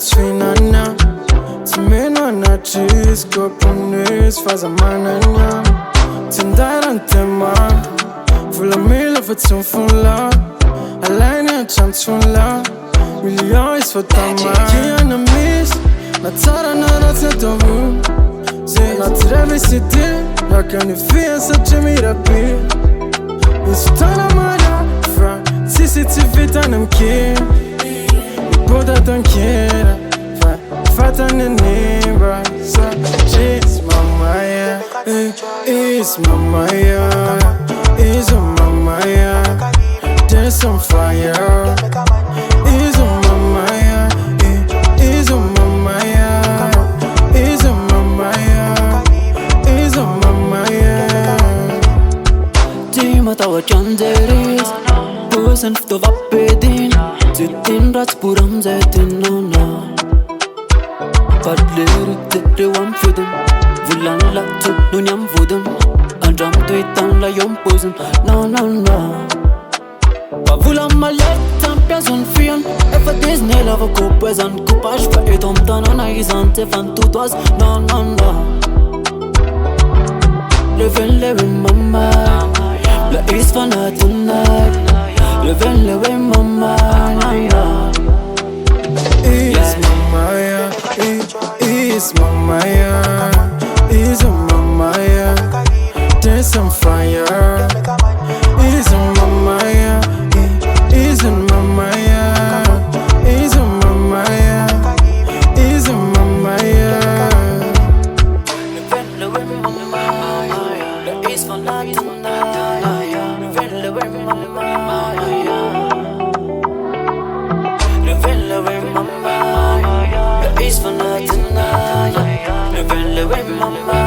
tfinana Tsy meno anatr'izy Koponis fa za manana Tsy ndarany tema Volamila fa tsy mifola Alainy hatrany tsy fonla Million izy fa tama Kiana misy Na tsara na ratsy ataovo Zay na tsy rêve sy ty Rakany fia satria mirabe Misy fotoana malafa Tsisy tsy vitany amke Miboda tankera Fa fatany animba Satria izy mamaya Izy mamaya Izy mamaya Dance on fire Izy mamaya Izy mamaya Izy mamaya Izy mamaya Ty matahotra anjery izy Posany fitaovam-piadiana Tsy tiany ratsy por amizay tinana Padlery reo amy fidiny Volany latso noho ny amy vodiny Andramo toetany la eo amy poziny Na Fa volany malety tampiazony fiany Efa diziny lava kopoezany coupage Fa eto amy tanana izany tsy efa nitoto azy Na Levenlewe mama La is fana tonight Levenlewe mama Is mamaya Is mamaya Is mamaya Dance on fire Is mamaya Is mamaya Is mamaya Is mamaya Levenlewe mama La is fana tonight Levenlewe mama Levenlewe mama La is fana tonight Levenlewe mama